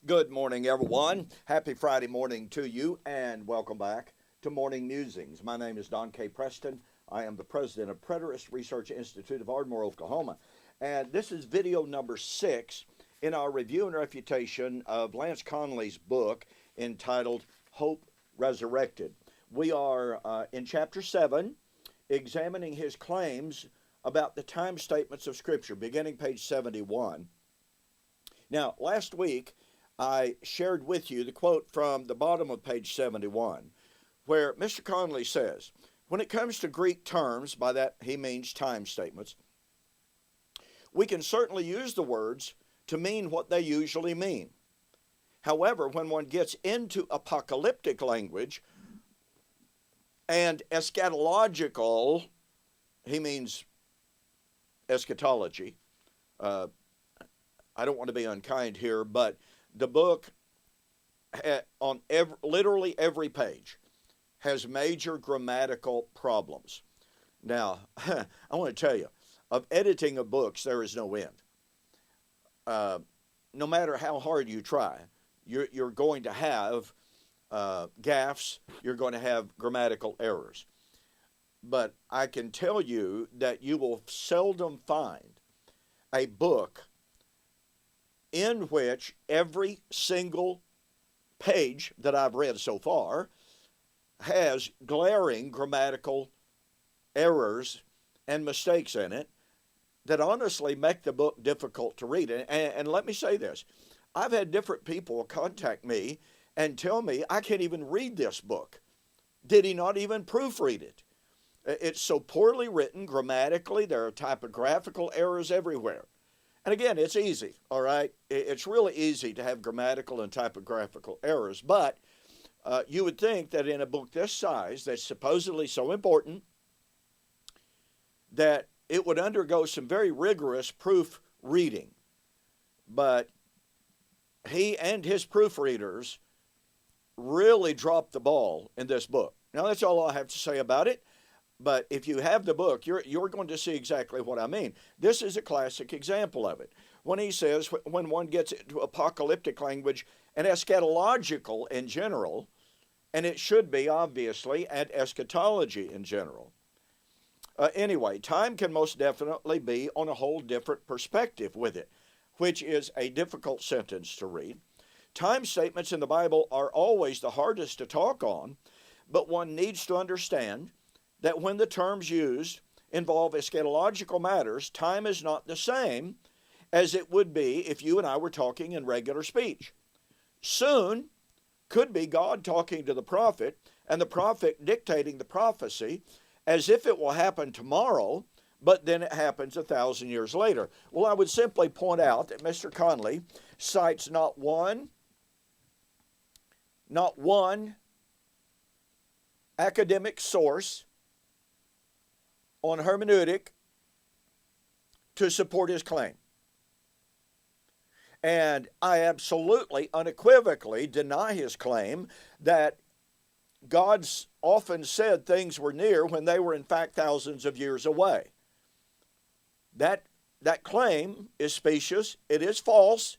Good morning, everyone. Happy Friday morning to you, and welcome back to Morning Musings. My name is Don K. Preston. I am the president of Preterist Research Institute of Ardmore, Oklahoma. And this is video number 6 in our review and refutation of Lance Conley's book entitled Hope Resurrected. We are in chapter 7, examining his claims about the time statements of Scripture, beginning page 71. Now, last week, I shared with you the quote from the bottom of page 71, where Mr. Conley says, when it comes to Greek terms, by that he means time statements, we can certainly use the words to mean what they usually mean. However, when one gets into apocalyptic language and eschatological, he means eschatology. I don't want to be unkind here, but the book on literally every page has major grammatical problems. Now, I want to tell you, of editing of books, there is no end. No matter how hard you try, you're going to have gaffes, you're going to have grammatical errors. But I can tell you that you will seldom find a book in which every single page that I've read so far has glaring grammatical errors and mistakes in it that honestly make the book difficult to read. And let me say this. I've had different people contact me and tell me, I can't even read this book. Did he not even proofread it? It's so poorly written grammatically. There are typographical errors everywhere. And again, it's easy, all right? It's really easy to have grammatical and typographical errors, but you would think that in a book this size, that's supposedly so important, that it would undergo some very rigorous proofreading. But he and his proofreaders really dropped the ball in this book. Now, that's all I have to say about it. But if you have the book, you're going to see exactly what I mean. This is a classic example of it. When he says, when one gets into apocalyptic language and eschatological in general, and it should be, obviously, and eschatology in general. Anyway, time can most definitely be on a whole different perspective with it, which is a difficult sentence to read. Time statements in the Bible are always the hardest to talk on, but one needs to understand that when the terms used involve eschatological matters, time is not the same as it would be if you and I were talking in regular speech. Soon could be God talking to the prophet and the prophet dictating the prophecy as if it will happen tomorrow, but then it happens 1,000 years later. Well, I would simply point out that Mr. Conley cites not one academic source on hermeneutic to support his claim. And I absolutely, unequivocally deny his claim that God's often said things were near when they were in fact thousands of years away. That claim is specious, it is false,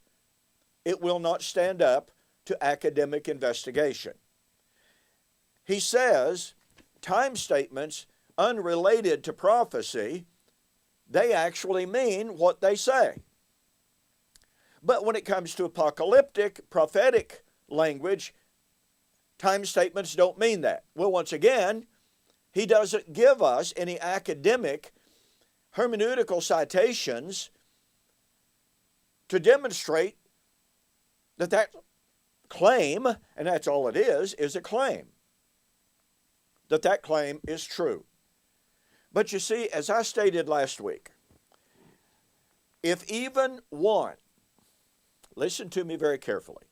it will not stand up to academic investigation. He says time statements unrelated to prophecy, they actually mean what they say. But when it comes to apocalyptic, prophetic language, time statements don't mean that. Well, once again, he doesn't give us any academic hermeneutical citations to demonstrate that claim, and that's all it is a claim, that claim is true. But you see, as I stated last week, if even one, listen to me very carefully,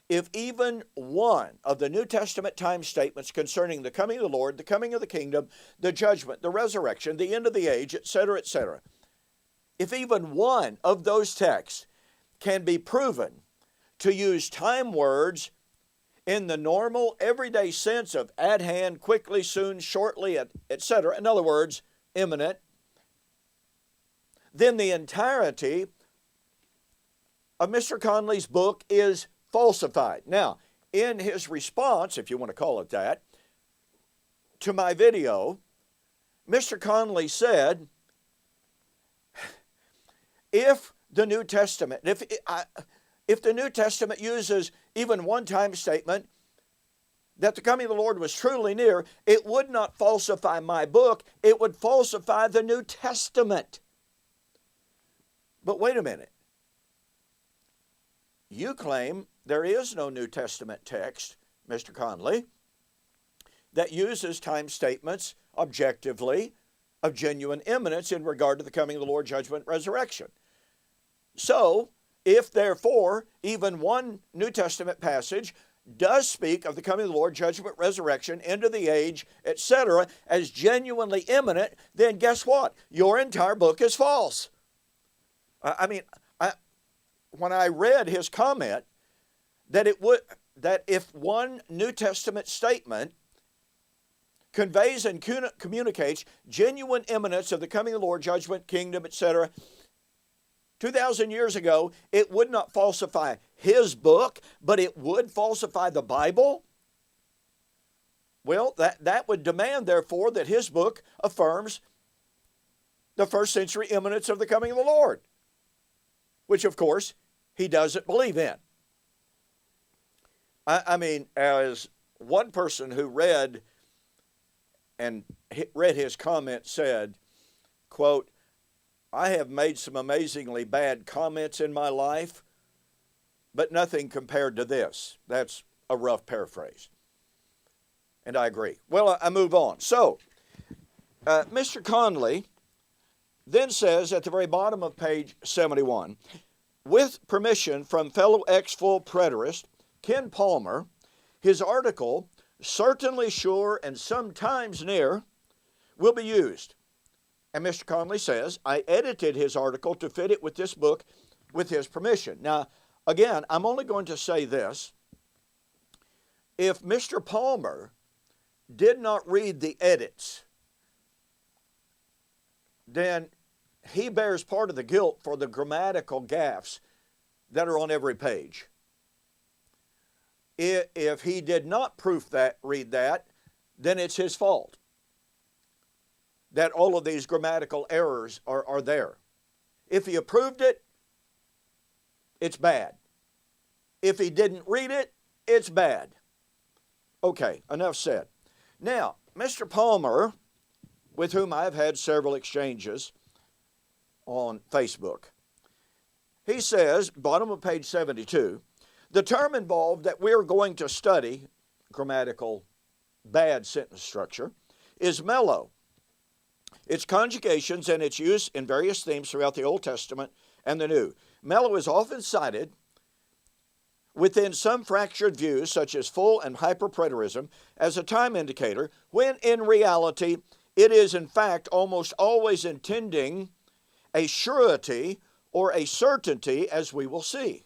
if even one of the New Testament time statements concerning the coming of the Lord, the coming of the kingdom, the judgment, the resurrection, the end of the age, etc., if even one of those texts can be proven to use time words in the normal, everyday sense of at hand, quickly, soon, shortly, etc., in other words, imminent, then the entirety of Mr. Conley's book is falsified. Now, in his response, if you want to call it that, to my video, Mr. Conley said, if the New Testament, if the New Testament uses even one time statement that the coming of the Lord was truly near, it would not falsify my book, it would falsify the New Testament. But wait a minute. You claim there is no New Testament text, Mr. Conley, that uses time statements objectively of genuine imminence in regard to the coming of the Lord, judgment, resurrection. So, if therefore even one New Testament passage does speak of the coming of the Lord, judgment, resurrection, end of the age, etc., as genuinely imminent, then guess what? Your entire book is false. When I read his comment that if one New Testament statement conveys and communicates genuine imminence of the coming of the Lord, judgment, kingdom, etc., 2,000 years ago, it would not falsify his book, but it would falsify the Bible. Well, that would demand, therefore, that his book affirms the first century imminence of the coming of the Lord, which, of course, he doesn't believe in. As one person who read his comment said, quote, I have made some amazingly bad comments in my life, but nothing compared to this. That's a rough paraphrase. And I agree. Well, I move on. So, Mr. Conley then says at the very bottom of page 71, with permission from fellow ex-full preterist Ken Palmer, his article, Certainly Sure and Sometimes Near, will be used. And Mr. Conley says, I edited his article to fit it with this book with his permission. Now, again, I'm only going to say this. If Mr. Palmer did not read the edits, then he bears part of the guilt for the grammatical gaffes that are on every page. If he did not read that, then it's his fault that all of these grammatical errors are there. If he approved it, it's bad. If he didn't read it, it's bad. Okay, enough said. Now, Mr. Palmer, with whom I've had several exchanges on Facebook, he says, bottom of page 72, the term involved that we're going to study, grammatical bad sentence structure, is mellow. Its conjugations and its use in various themes throughout the Old Testament and the New. Mellow is often cited within some fractured views, such as full and hyperpreterism, as a time indicator, when in reality it is in fact almost always intending a surety or a certainty, as we will see.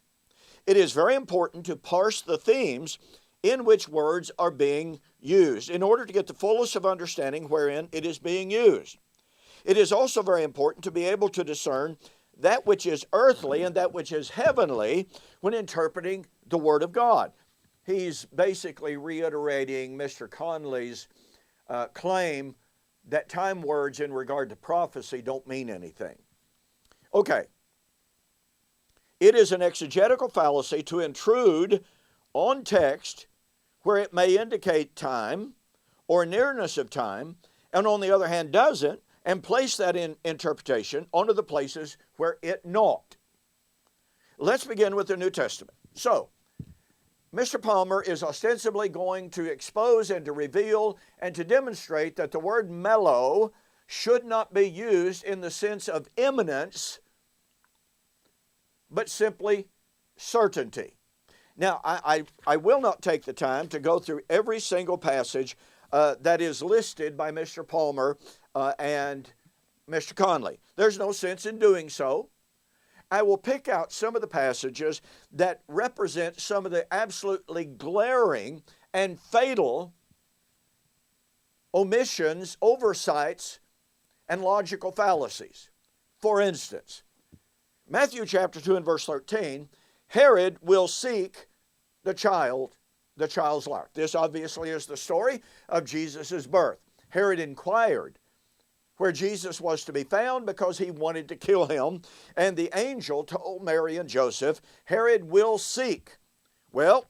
It is very important to parse the themes in which words are being used in order to get the fullest of understanding wherein it is being used. It is also very important to be able to discern that which is earthly and that which is heavenly when interpreting the Word of God. He's basically reiterating Mr. Conley's claim that time words in regard to prophecy don't mean anything. Okay. It is an exegetical fallacy to intrude on text where it may indicate time or nearness of time, and on the other hand doesn't, and place that in interpretation onto the places where it not. Let's begin with the New Testament. So, Mr. Palmer is ostensibly going to expose and to reveal and to demonstrate that the word mellow should not be used in the sense of imminence, but simply certainty. Now, I will not take the time to go through every single passage that is listed by Mr. Palmer and Mr. Conley. There's no sense in doing so. I will pick out some of the passages that represent some of the absolutely glaring and fatal omissions, oversights, and logical fallacies. For instance, Matthew chapter 2 and verse 13, Herod will seek the child's life. This obviously is the story of Jesus' birth. Herod inquired where Jesus was to be found because he wanted to kill him. And the angel told Mary and Joseph, Herod will seek. Well,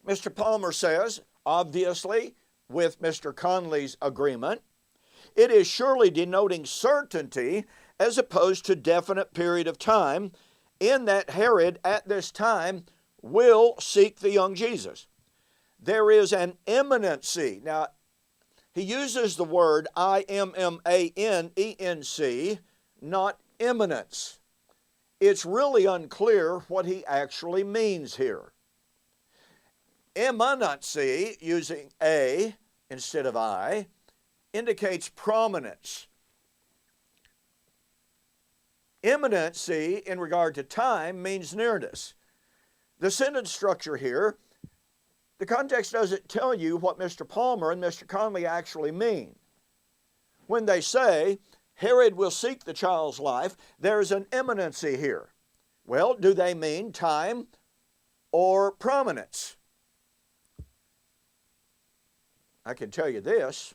Mr. Palmer says, obviously, with Mr. Conley's agreement, it is surely denoting certainty as opposed to definite period of time, in that Herod at this time will seek the young Jesus. There is an imminency. Now, he uses the word immanency, not imminence. It's really unclear what he actually means here. Imminency, using a instead of I, indicates prominence. Imminency in regard to time means nearness. The sentence structure here, the context doesn't tell you what Mr. Palmer and Mr. Conley actually mean. When they say, Herod will seek the child's life, there's an imminency here. Well, do they mean time or prominence? I can tell you this.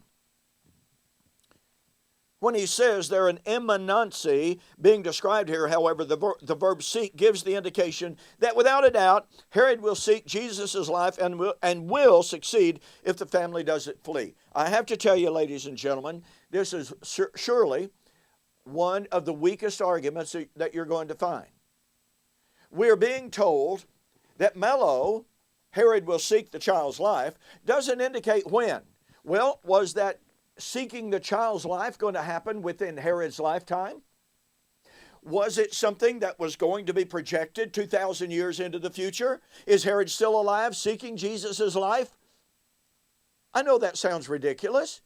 When he says there an imminency being described here, however, the verb seek gives the indication that without a doubt, Herod will seek Jesus' life and will succeed if the family doesn't flee. I have to tell you, ladies and gentlemen, this is surely one of the weakest arguments that you're going to find. We're being told that Herod will seek the child's life, doesn't indicate when. Well, was that seeking the child's life going to happen within Herod's lifetime? Was it something that was going to be projected 2,000 years into the future? Is Herod still alive seeking Jesus' life? I know that sounds ridiculous,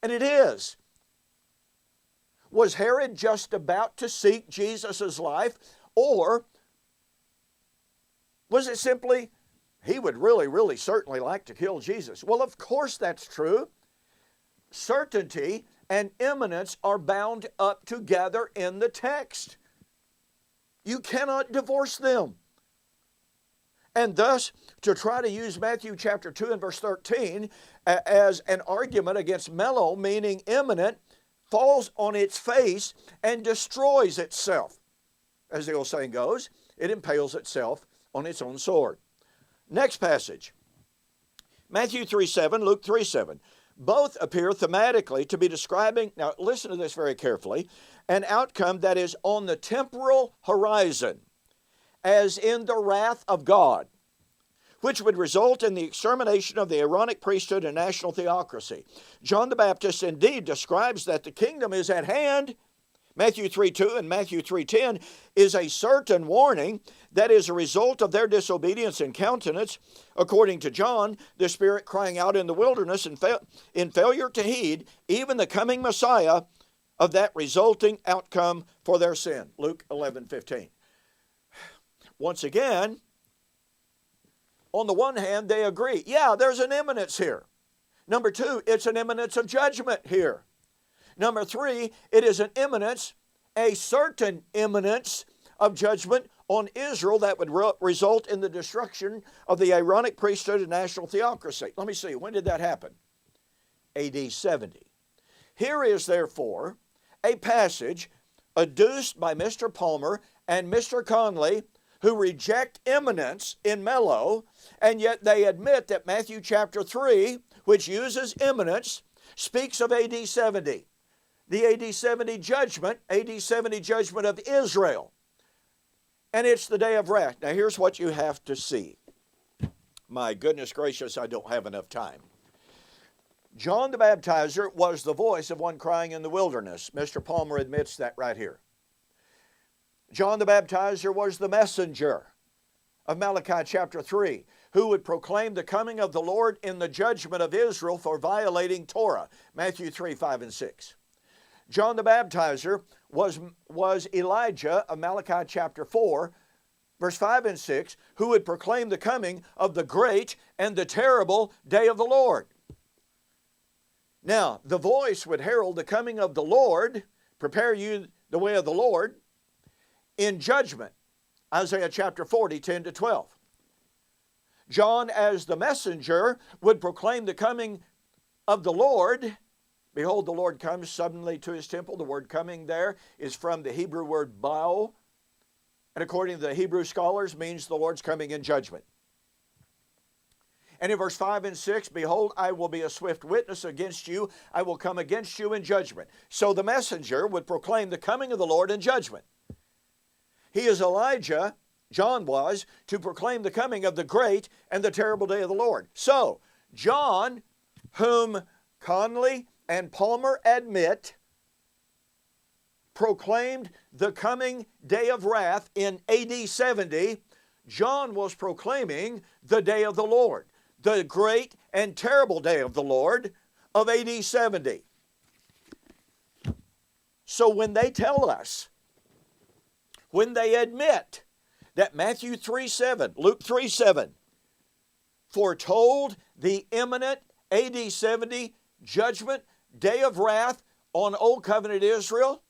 and it is. Was Herod just about to seek Jesus' life, or was it simply he would really, really certainly like to kill Jesus? Well, of course that's true. Certainty and imminence are bound up together in the text. You cannot divorce them. And thus, to try to use Matthew chapter 2 and verse 13 as an argument against mello, meaning imminent, falls on its face and destroys itself. As the old saying goes, it impales itself on its own sword. Next passage, Matthew 3:7, Luke 3:7. Both appear thematically to be describing, now listen to this very carefully, an outcome that is on the temporal horizon, as in the wrath of God, which would result in the extermination of the Aaronic priesthood and national theocracy. John the Baptist indeed describes that the kingdom is at hand. Matthew 3:2 and Matthew 3:10 is a certain warning that is a result of their disobedience and countenance. According to John, the Spirit crying out in the wilderness in failure to heed even the coming Messiah of that resulting outcome for their sin. Luke 11:15. Once again, on the one hand, they agree. Yeah, there's an imminence here. Number two, it's an imminence of judgment here. Number three, it is an imminence, a certain imminence of judgment on Israel that would result in the destruction of the Aaronic priesthood and national theocracy. Let me see, when did that happen? AD 70. Here is therefore a passage adduced by Mr. Palmer and Mr. Conley, who reject imminence in mello, and yet they admit that Matthew chapter 3, which uses imminence, speaks of AD 70. The AD 70 judgment, AD 70 judgment of Israel. And it's the day of wrath. Now here's what you have to see. My goodness gracious, I don't have enough time. John the Baptizer was the voice of one crying in the wilderness. Mr. Palmer admits that right here. John the Baptizer was the messenger of Malachi chapter 3, who would proclaim the coming of the Lord in the judgment of Israel for violating Torah. Matthew 3, 5, and 6. John the Baptizer was Elijah of Malachi chapter 4, verse 5 and 6, who would proclaim the coming of the great and the terrible day of the Lord. Now, the voice would herald the coming of the Lord, prepare you the way of the Lord, in judgment. Isaiah chapter 40, 10 to 12. John, as the messenger, would proclaim the coming of the Lord. Behold, the Lord comes suddenly to his temple. The word coming there is from the Hebrew word bao, and according to the Hebrew scholars, means the Lord's coming in judgment. And in verse 5 and 6, behold, I will be a swift witness against you. I will come against you in judgment. So the messenger would proclaim the coming of the Lord in judgment. He is Elijah, John was, to proclaim the coming of the great and the terrible day of the Lord. So, John, whom Conley and Palmer admit, proclaimed the coming day of wrath in AD 70. John was proclaiming the day of the Lord, the great and terrible day of the Lord of AD 70. So when they tell us, when they admit that Matthew 3:7, Luke 3:7, foretold the imminent AD 70 judgment, day of wrath on Old Covenant Israel,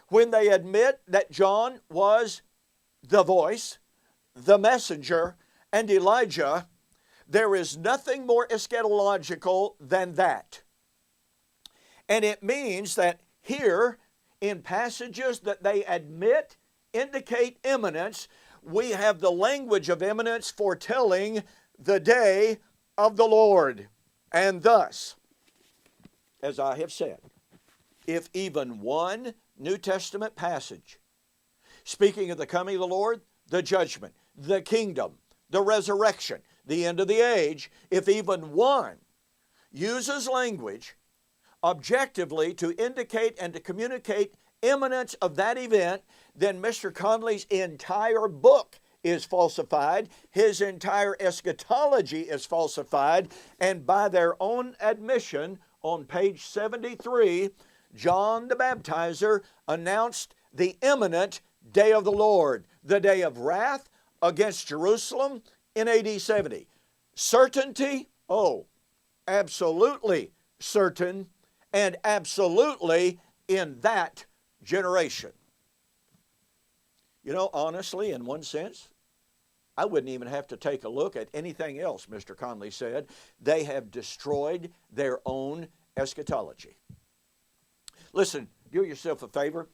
when they admit that John was the voice, the messenger, and Elijah, there is nothing more eschatological than that. And it means that here, in passages that they admit indicate imminence, we have the language of imminence foretelling the day of the Lord. And thus, as I have said, if even one New Testament passage speaking of the coming of the Lord, the judgment, the kingdom, the resurrection, the end of the age, if even one uses language objectively to indicate and to communicate imminence of that event, then Mr. Conley's entire book is falsified. His entire eschatology is falsified. And by their own admission, on page 73, John the Baptizer announced the imminent day of the Lord, the day of wrath against Jerusalem in AD 70. Certainty? Oh, absolutely certain, and absolutely in that generation. You know, honestly, in one sense, I wouldn't even have to take a look at anything else Mr. Conley said. They have destroyed their own eschatology. Listen, do yourself a favor.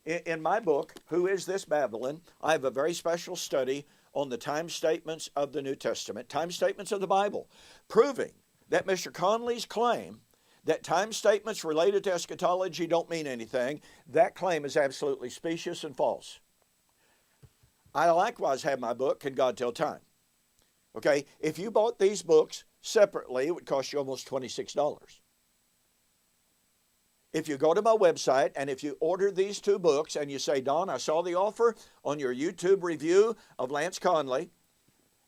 In my book, Who is This Babylon?, I have a very special study on the time statements of the New Testament, time statements of the Bible, proving that Mr. Conley's claim that time statements related to eschatology don't mean anything, that claim is absolutely specious and false. I likewise have my book, Can God Tell Time? Okay, if you bought these books separately, it would cost you almost $26. If you go to my website and if you order these two books and you say, Don, I saw the offer on your YouTube review of Lance Conley,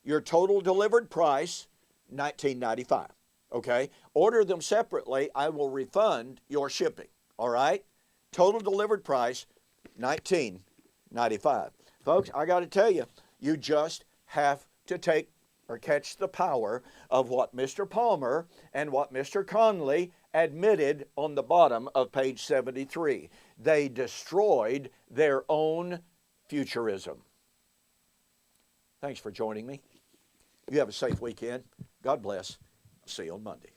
your total delivered price, $19.95. Okay? Order them separately, I will refund your shipping. All right? Total delivered price, $19.95. Folks, I got to tell you, you just have to take or catch the power of what Mr. Palmer and what Mr. Conley admitted on the bottom of page 73. They destroyed their own futurism. Thanks for joining me. You have a safe weekend. God bless. See you on Monday.